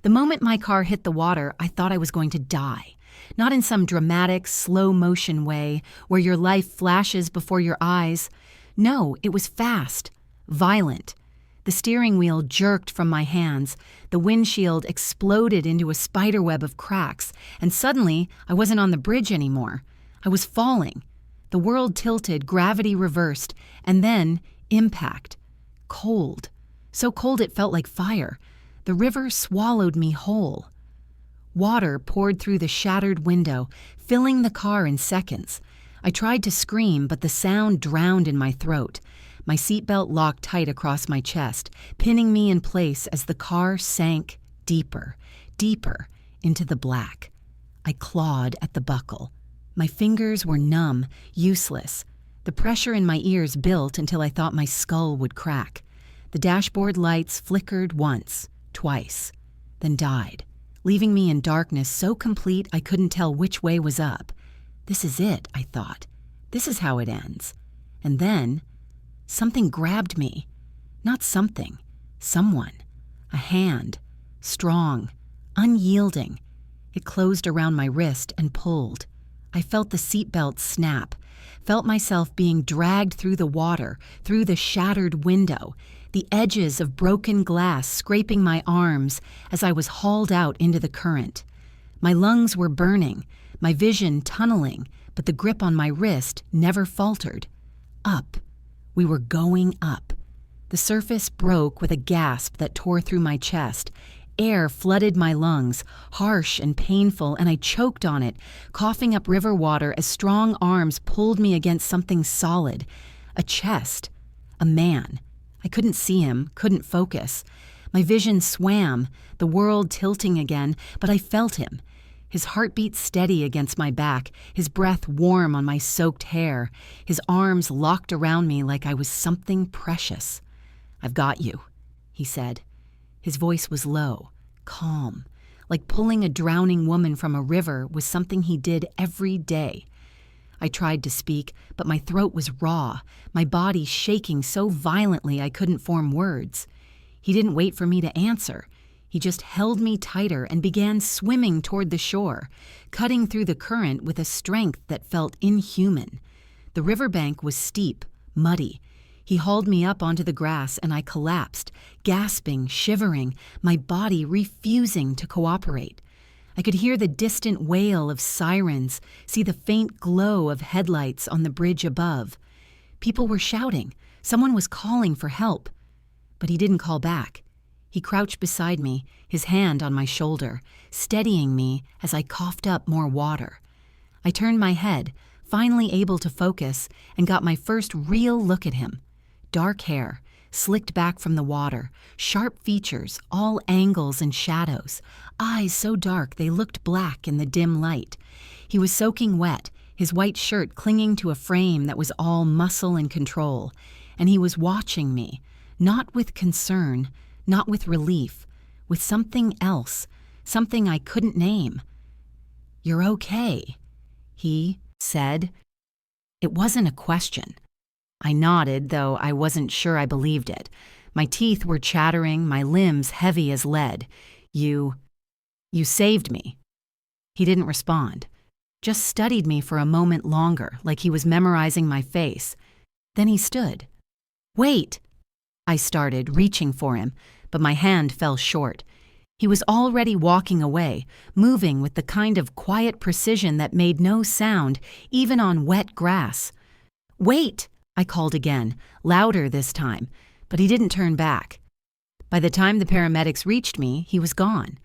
The moment my car hit the water, I thought I was going to die. Not in some dramatic, slow-motion way where your life flashes before your eyes. No, it was fast, violent. The steering wheel jerked from my hands, the windshield exploded into a spiderweb of cracks, and suddenly I wasn't on the bridge anymore. I was falling. The world tilted, gravity reversed, and then impact. Cold. So cold it felt like fire. The river swallowed me whole. Water poured through the shattered window, filling the car in seconds. I tried to scream, but the sound drowned in my throat. My seatbelt locked tight across my chest, pinning me in place as the car sank deeper, deeper into the black. I clawed at the buckle. My fingers were numb, useless. The pressure in my ears built until I thought my skull would crack. The dashboard lights flickered once, twice, then died, leaving me in darkness so complete I couldn't tell which way was up. This is it, I thought. This is how it ends. And then something grabbed me. Not something. Someone. A hand. Strong. Unyielding. It closed around my wrist and pulled. I felt the seatbelt snap. Felt myself being dragged through the water, through the shattered window, the edges of broken glass scraping my arms as I was hauled out into the current. My lungs were burning, my vision tunneling, but the grip on my wrist never faltered. Up. We were going up. The surface broke with a gasp that tore through my chest. Air flooded my lungs, harsh and painful, and I choked on it, coughing up river water as strong arms pulled me against something solid. A chest. A man. I couldn't see him, couldn't focus. My vision swam, the world tilting again, but I felt him. His heartbeat steady against my back, his breath warm on my soaked hair, his arms locked around me like I was something precious. "I've got you," he said. His voice was low, calm, like pulling a drowning woman from a river was something he did every day. I tried to speak, but my throat was raw, my body shaking so violently I couldn't form words. He didn't wait for me to answer. He just held me tighter and began swimming toward the shore, cutting through the current with a strength that felt inhuman. The riverbank was steep, muddy. He hauled me up onto the grass and I collapsed, gasping, shivering, my body refusing to cooperate. I could hear the distant wail of sirens, see the faint glow of headlights on the bridge above. People were shouting. Someone was calling for help. But he didn't call back. He crouched beside me, his hand on my shoulder, steadying me as I coughed up more water. I turned my head, finally able to focus, and got my first real look at him. Dark hair, slicked back from the water, sharp features, all angles and shadows, eyes so dark they looked black in the dim light. He was soaking wet, his white shirt clinging to a frame that was all muscle and control, and he was watching me, not with concern, not with relief, with something else, something I couldn't name. "You're okay," he said. It wasn't a question. I nodded, though I wasn't sure I believed it. My teeth were chattering, my limbs heavy as lead. You saved me." He didn't respond, just studied me for a moment longer, like he was memorizing my face. Then he stood. "Wait," I started, reaching for him, but my hand fell short. He was already walking away, moving with the kind of quiet precision that made no sound, even on wet grass. "Wait," I called again, louder this time, but he didn't turn back. By the time the paramedics reached me, he was gone.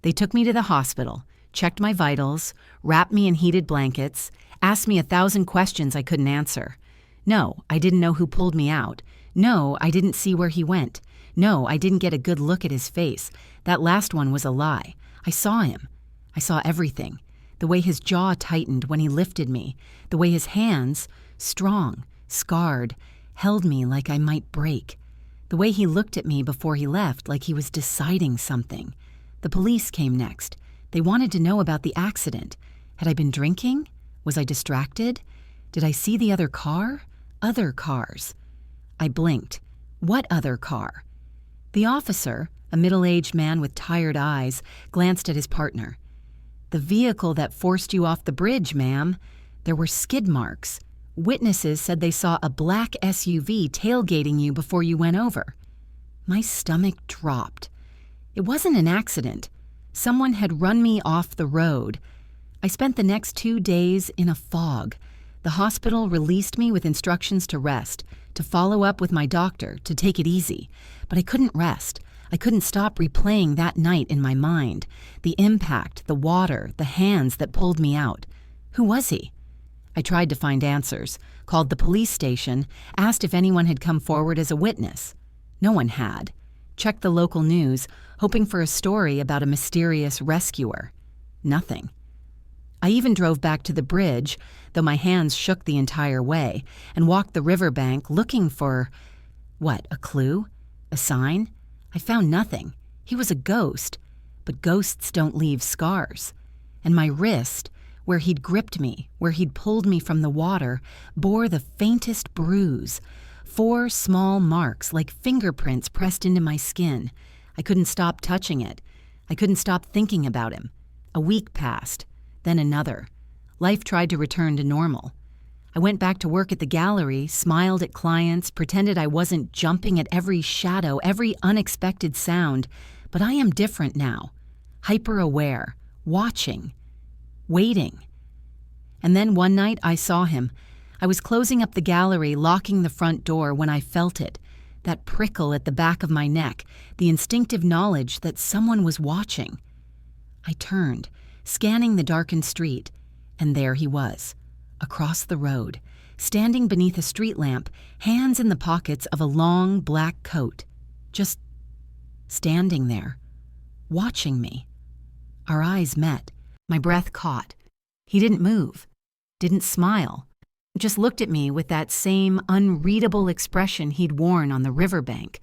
They took me to the hospital, checked my vitals, wrapped me in heated blankets, asked me 1,000 questions I couldn't answer. No, I didn't know who pulled me out. No, I didn't see where he went. No, I didn't get a good look at his face. That last one was a lie. I saw him. I saw everything. The way his jaw tightened when he lifted me. The way his hands, strong, scarred, held me like I might break. The way he looked at me before he left like he was deciding something. The police came next. They wanted to know about the accident. Had I been drinking? Was I distracted? Did I see the other car? Other cars. I blinked. What other car? The officer, A middle-aged man with tired eyes glanced at his partner. "The vehicle that forced you off the bridge, ma'am. There were skid marks. Witnesses said they saw a black SUV tailgating you before you went over." My stomach dropped. It wasn't an accident. Someone had run me off the road. I spent the next 2 days in a fog. The hospital released me with instructions to rest, to follow up with my doctor, to take it easy. But I couldn't rest. I couldn't stop replaying that night in my mind. The impact, the water, the hands that pulled me out. Who was he? I tried to find answers, called the police station, asked if anyone had come forward as a witness. No one had. Checked the local news, hoping for a story about a mysterious rescuer. Nothing. I even drove back to the bridge, though my hands shook the entire way, and walked the riverbank looking for, what, a clue? A sign? I found nothing. He was a ghost, but ghosts don't leave scars. And my wrist, where he'd gripped me, where he'd pulled me from the water, bore the faintest bruise. 4 small marks like fingerprints pressed into my skin. I couldn't stop touching it. I couldn't stop thinking about him. A week passed, then another. Life tried to return to normal. I went back to work at the gallery, smiled at clients, pretended I wasn't jumping at every shadow, every unexpected sound. But I am different now. Hyper-aware, watching, waiting. And then one night I saw him. I was closing up the gallery, locking the front door when I felt it. That prickle at the back of my neck, the instinctive knowledge that someone was watching. I turned, scanning the darkened street, and there he was. Across the road, standing beneath a street lamp, hands in the pockets of a long black coat. Just standing there, watching me. Our eyes met. My breath caught. He didn't move, didn't smile, just looked at me with that same unreadable expression he'd worn on the riverbank.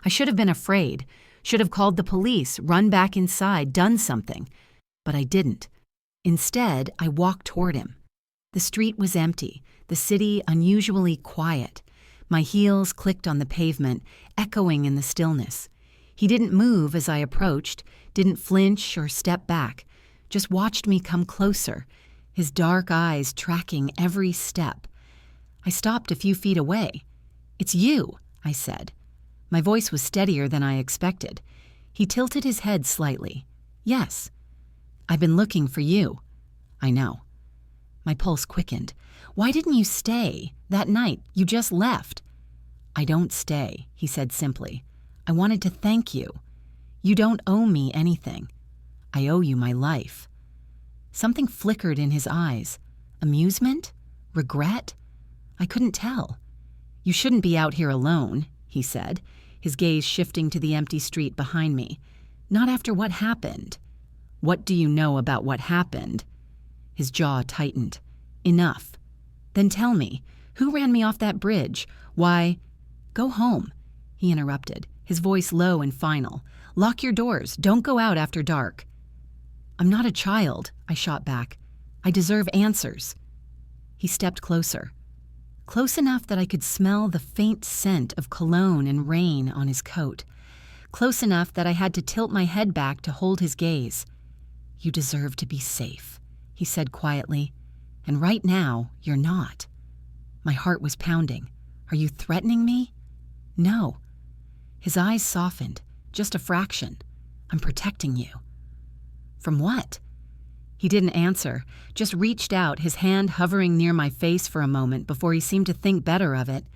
I should have been afraid, should have called the police, run back inside, done something. But I didn't. Instead, I walked toward him. The street was empty, the city unusually quiet. My heels clicked on the pavement, echoing in the stillness. He didn't move as I approached, didn't flinch or step back, just watched me come closer, his dark eyes tracking every step. I stopped a few feet away. "It's you," I said. My voice was steadier than I expected. He tilted his head slightly. "Yes. I've been looking for you." "I know." My pulse quickened. "Why didn't you stay? That night, you just left." "I don't stay," he said simply. "I wanted to thank you. You don't owe me anything. I owe you my life." Something flickered in his eyes. Amusement? Regret? I couldn't tell. "You shouldn't be out here alone," he said, his gaze shifting to the empty street behind me. "Not after what happened." "What do you know about what happened?" His jaw tightened. "Enough. Then tell me, who ran me off that bridge? Why—" "Go home," he interrupted, his voice low and final. "Lock your doors. Don't go out after dark." "I'm not a child," I shot back. "I deserve answers." He stepped closer. Close enough that I could smell the faint scent of cologne and rain on his coat. Close enough that I had to tilt my head back to hold his gaze. "You deserve to be safe," he said quietly, "and right now, you're not." My heart was pounding. "Are you threatening me?" "No." His eyes softened, just a fraction. "I'm protecting you." "From what?" He didn't answer, just reached out, his hand hovering near my face for a moment before he seemed to think better of it.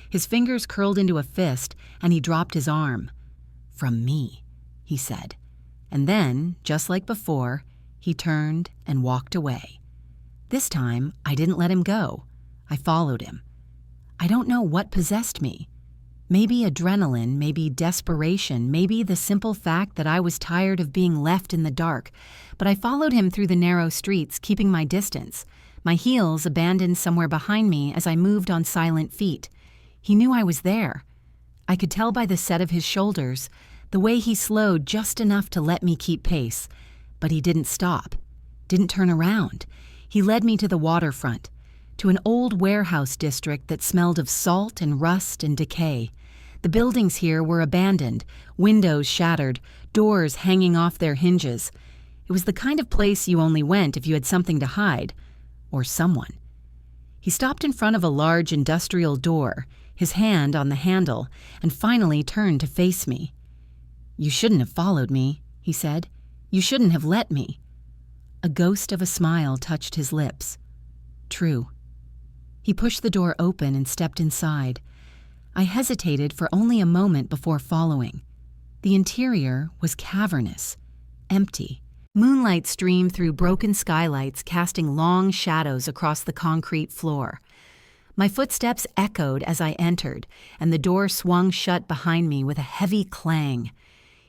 His fingers curled into a fist, and he dropped his arm. "From me," he said. And then, just like before, he turned and walked away. This time, I didn't let him go. I followed him. I don't know what possessed me. Maybe adrenaline, maybe desperation, maybe the simple fact that I was tired of being left in the dark, but I followed him through the narrow streets, keeping my distance, my heels abandoned somewhere behind me as I moved on silent feet. He knew I was there. I could tell by the set of his shoulders, the way he slowed just enough to let me keep pace. But he didn't stop, didn't turn around. He led me to the waterfront, to an old warehouse district that smelled of salt and rust and decay. The buildings here were abandoned, windows shattered, doors hanging off their hinges. It was the kind of place you only went if you had something to hide, or someone. He stopped in front of a large industrial door, his hand on the handle, and finally turned to face me. "You shouldn't have followed me," he said. "You shouldn't have let me." A ghost of a smile touched his lips. True. He pushed the door open and stepped inside. I hesitated for only a moment before following. The interior was cavernous, empty. Moonlight streamed through broken skylights, casting long shadows across the concrete floor. My footsteps echoed as I entered, and the door swung shut behind me with a heavy clang.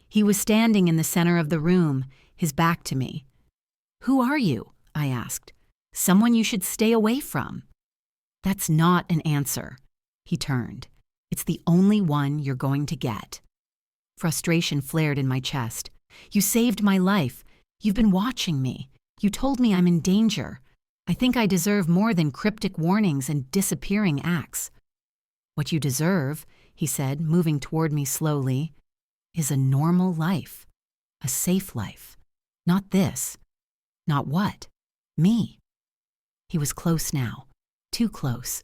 He was standing in the center of the room, his back to me. "Who are you?" I asked. "Someone you should stay away from." "That's not an answer." He turned. "It's the only one you're going to get." Frustration flared in my chest. "You saved my life. You've been watching me. You told me I'm in danger. I think I deserve more than cryptic warnings and disappearing acts." "What you deserve," he said, moving toward me slowly, "is a normal life. A safe life. Not this." "Not what?" "Me." He was close now. Too close.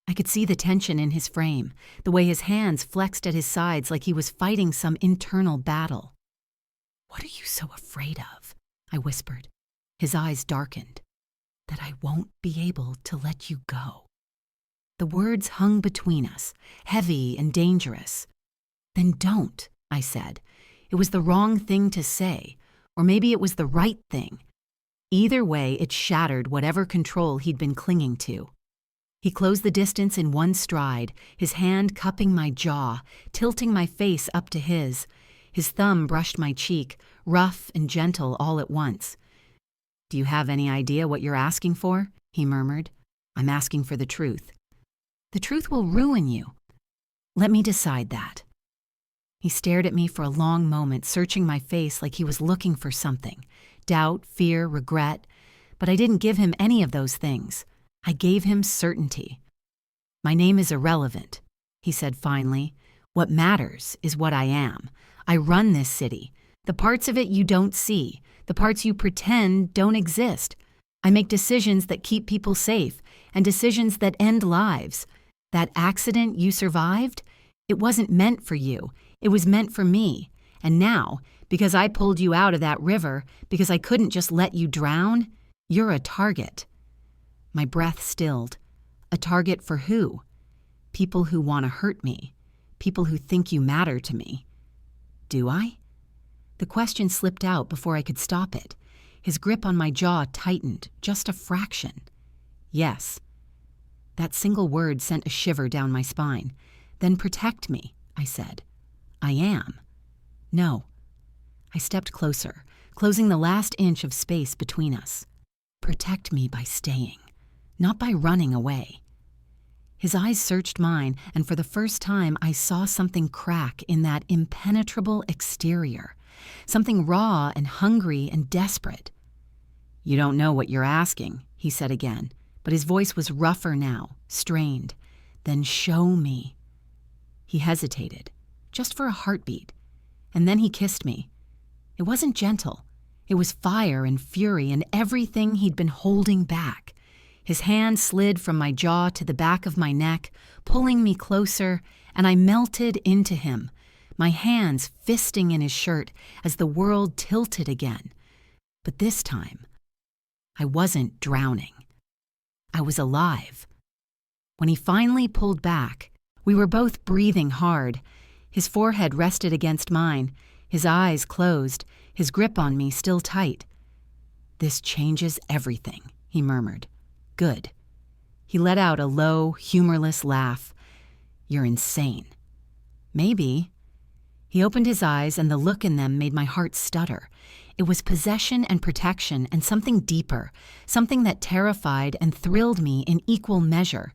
I could see the tension in his frame, the way his hands flexed at his sides like he was fighting some internal battle. "What are you so afraid of?" I whispered. His eyes darkened. "That I won't be able to let you go." The words hung between us, heavy and dangerous. "Then don't," I said. It was the wrong thing to say, or maybe it was the right thing. Either way, it shattered whatever control he'd been clinging to. He closed the distance in one stride, his hand cupping my jaw, tilting my face up to his. His thumb brushed my cheek, rough and gentle all at once. "Do you have any idea what you're asking for?" he murmured. "I'm asking for the truth." "The truth will ruin you." "Let me decide that." He stared at me for a long moment, searching my face like he was looking for something. Doubt, fear, regret. But I didn't give him any of those things. I gave him certainty. "My name is irrelevant," he said finally. "What matters is what I am. I run this city. The parts of it you don't see, the parts you pretend don't exist. I make decisions that keep people safe and decisions that end lives. That accident you survived, it wasn't meant for you. It was meant for me. And now, because I pulled you out of that river, because I couldn't just let you drown, you're a target." My breath stilled. A target for who? People who want to hurt me. People who think you matter to me. Do I? The question slipped out before I could stop it. His grip on my jaw tightened, just a fraction. Yes. That single word sent a shiver down my spine. "Then protect me," I said. "I am." "No." I stepped closer, closing the last inch of space between us. "Protect me by staying, not by running away." His eyes searched mine, and for the first time I saw something crack in that impenetrable exterior, something raw and hungry and desperate. "You don't know what you're asking," he said again, but his voice was rougher now, strained. "Then show me." He hesitated, just for a heartbeat, and then he kissed me. It wasn't gentle. It was fire and fury and everything he'd been holding back. His hand slid from my jaw to the back of my neck, pulling me closer, and I melted into him, my hands fisting in his shirt as the world tilted again. But this time, I wasn't drowning. I was alive. When he finally pulled back, we were both breathing hard. His forehead rested against mine, his eyes closed, his grip on me still tight. "This changes everything," he murmured. "Good." He let out a low, humorless laugh. "You're insane." "Maybe." He opened his eyes, and the look in them made my heart stutter. It was possession and protection and something deeper, something that terrified and thrilled me in equal measure.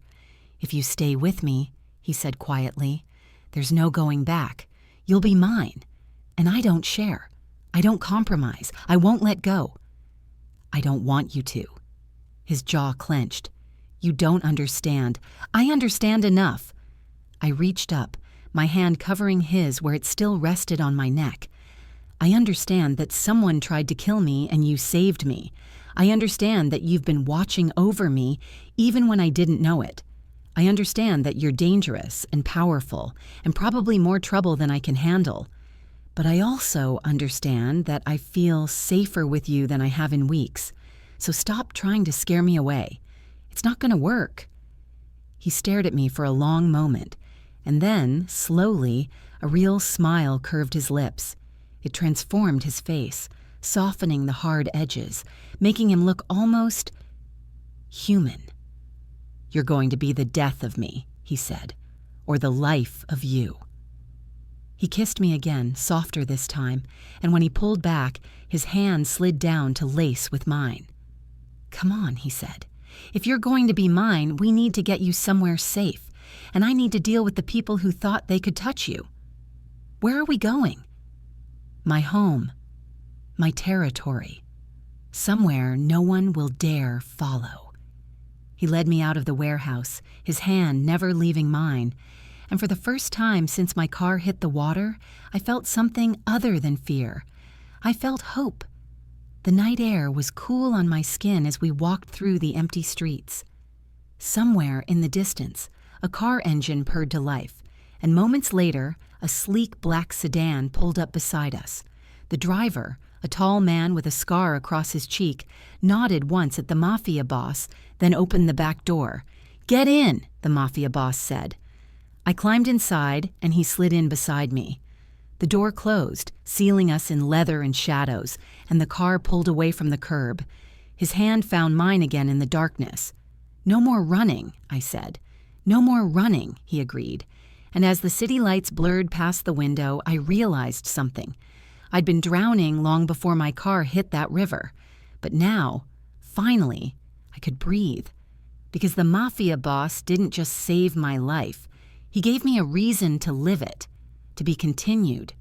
"If you stay with me," he said quietly, "there's no going back. You'll be mine. And I don't share. I don't compromise. I won't let go." "I don't want you to." His jaw clenched. "You don't understand. I understand enough." I reached up, my hand covering his where it still rested on my neck. I understand that someone tried to kill me and you saved me. I understand that you've been watching over me even when I didn't know it. I understand that you're dangerous and powerful and probably more trouble than I can handle. But I also understand that I feel safer with you than I have in weeks. So stop trying to scare me away. It's not going to work." He stared at me for a long moment, and then, slowly, a real smile curved his lips. It transformed his face, softening the hard edges, making him look almost human. "You're going to be the death of me," he said, "or the life of you." He kissed me again, softer this time, and when he pulled back, his hand slid down to lace with mine. "Come on," he said. "If you're going to be mine, we need to get you somewhere safe, and I need to deal with the people who thought they could touch you. Where are we going?" "My home. My territory. Somewhere no one will dare follow." He led me out of the warehouse, his hand never leaving mine, and for the first time since my car hit the water, I felt something other than fear. I felt hope. The night air was cool on my skin as we walked through the empty streets. Somewhere in the distance, a car engine purred to life, and moments later, a sleek black sedan pulled up beside us. The driver, a tall man with a scar across his cheek, nodded once at the Mafia boss, then opened the back door. "Get in," the Mafia boss said. I climbed inside, and he slid in beside me. The door closed, sealing us in leather and shadows, and the car pulled away from the curb. His hand found mine again in the darkness. "No more running," I said. "No more running," he agreed. And as the city lights blurred past the window, I realized something. I'd been drowning long before my car hit that river. But now, finally, I could breathe. Because the Mafia boss didn't just save my life. He gave me a reason to live it, to be continued.